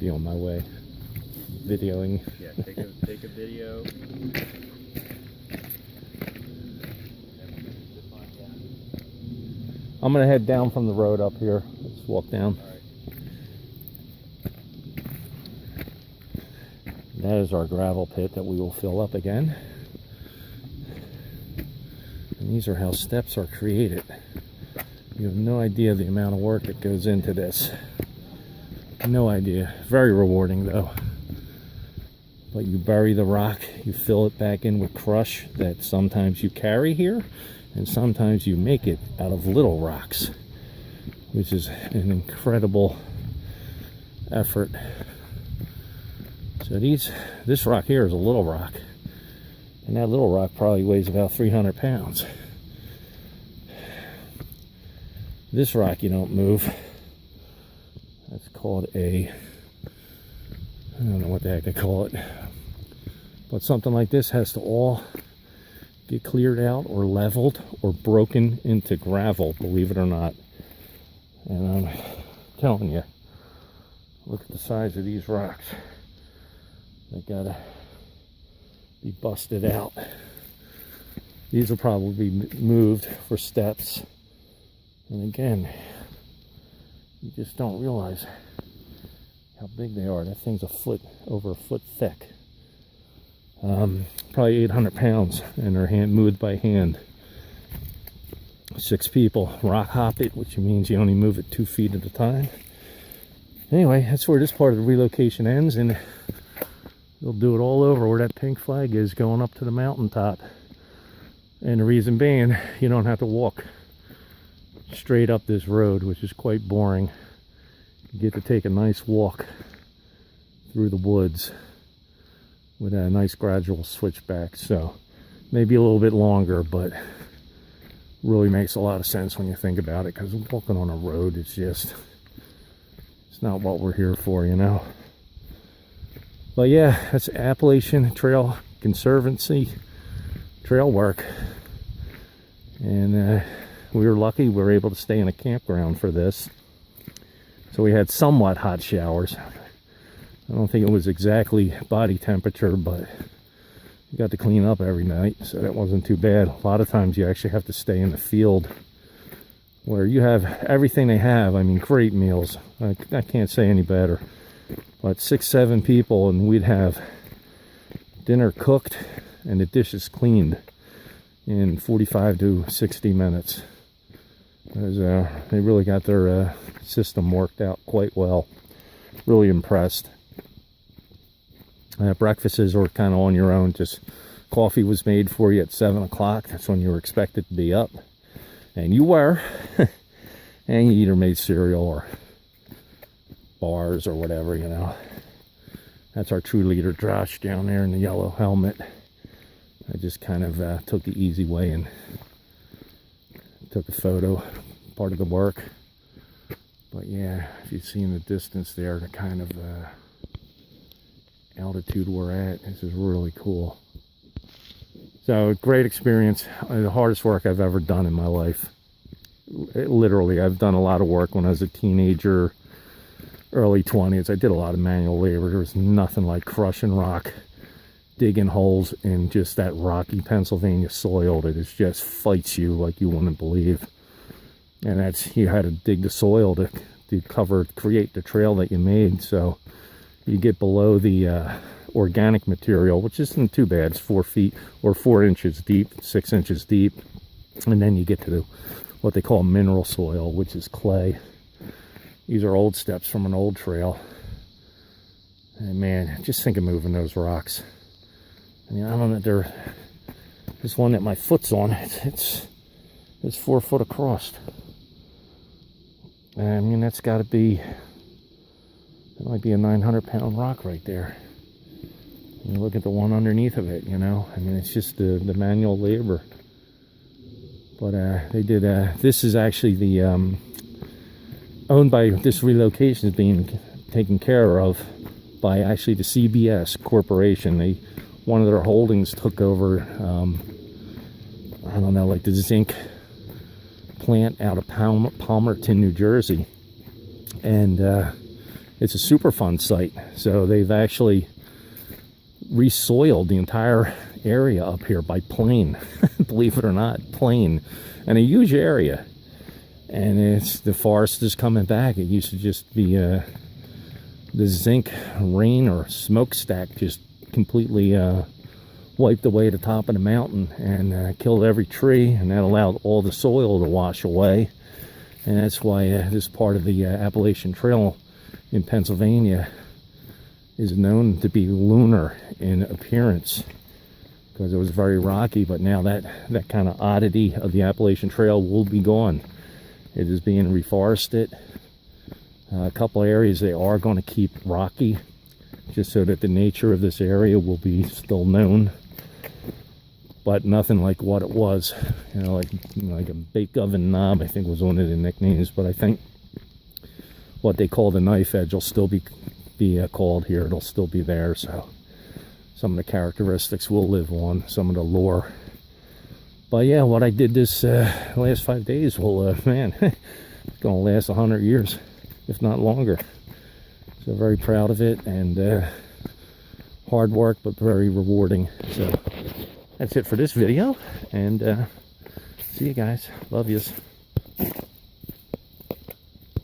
be on my way videoing. Yeah, take a video. I'm gonna head down from the road up here. Let's walk down. All right. That is our gravel pit that we will fill up again. And these are how steps are created. You have no idea the amount of work that goes into this. No idea. Very rewarding though. But you bury the rock, you fill it back in with crush that sometimes you carry here, and sometimes you make it out of little rocks, which is an incredible effort. So this rock here is a little rock, and that little rock probably weighs about 300 pounds. This rock you don't move. That's called I don't know what the heck they call it. But something like this has to all get cleared out or leveled or broken into gravel, believe it or not. And I'm telling you, look at the size of these rocks. They gotta be busted out. These will probably be moved for steps. And again, you just don't realize how big they are. That thing's over a foot thick. Probably 800 pounds, and they're moved by hand. 6 people rock hop it, which means you only move it 2 feet at a time. Anyway, that's where this part of the relocation ends, and they'll do it all over where that pink flag is going up to the mountaintop. And the reason being, you don't have to walk straight up this road, which is quite boring. You get to take a nice walk through the woods with a nice gradual switchback. So maybe a little bit longer, but really makes a lot of sense when you think about it, because walking on a road, it's not what we're here for, you know. But yeah, that's Appalachian Trail Conservancy trail work. And we were lucky we were able to stay in a campground for this. So we had somewhat hot showers. I don't think it was exactly body temperature, but you got to clean up every night, so that wasn't too bad. A lot of times you actually have to stay in the field where you have everything they have. I mean, great meals. I can't say any better. But 6-7 people, and we'd have dinner cooked and the dishes cleaned in 45 to 60 minutes. Because they really got their system worked out quite well. Really impressed. Breakfasts were kind of on your own. Just coffee was made for you at 7 o'clock. That's when you were expected to be up. And you were. And you either made cereal or bars or whatever, you know. That's our true leader, Josh, down there in the yellow helmet. I just kind of took the easy way and took a photo, part of the work. But yeah, if you see in the distance there, the kind of altitude we're at, this is really cool. So great experience. The hardest work I've ever done in my life. Literally, I've done a lot of work when I was a teenager, early 20s. I did a lot of manual labor. There was nothing like crushing rock, digging holes in just that rocky Pennsylvania soil that just fights you like you wouldn't believe. And that's, you had to dig the soil to create the trail that you made. So you get below the organic material, which isn't too bad. It's 4 feet or 4 inches deep, 6 inches deep. And then you get to what they call mineral soil, which is clay. These are old steps from an old trail. And man, just think of moving those rocks. I mean, I don't know, this one that my foot's on, it's 4 foot across. I mean, that's got to be, that might be a 900-pound rock right there. And you look at the one underneath of it, you know. I mean, it's just the manual labor. But they did, this is actually the, owned by, this relocation is being taken care of by actually the CBS Corporation. One of their holdings took over, I don't know, like the zinc plant out of Palmerton, New Jersey. And it's a Superfund site. So they've actually resoiled the entire area up here by plane. Believe it or not, plane. And a huge area. And it's the forest is coming back. It used to just be the zinc rain or smokestack just completely wiped away the top of the mountain and killed every tree, and that allowed all the soil to wash away. And that's why this part of the Appalachian Trail in Pennsylvania is known to be lunar in appearance, because it was very rocky. But now that kind of oddity of the Appalachian Trail will be gone. It is being reforested. A couple areas they are going to keep rocky, just so that the nature of this area will be still known, but nothing like what it was. You know, like a bake oven knob, I think, was one of the nicknames. But I think what they call the knife edge will still be called here. It'll still be there. So some of the characteristics will live on, some of the lore. But yeah, what I did this last 5 days will, man, it's gonna last 100 years, if not longer. So very proud of it, and hard work, but very rewarding. So that's it for this video, and see you guys. Love yous.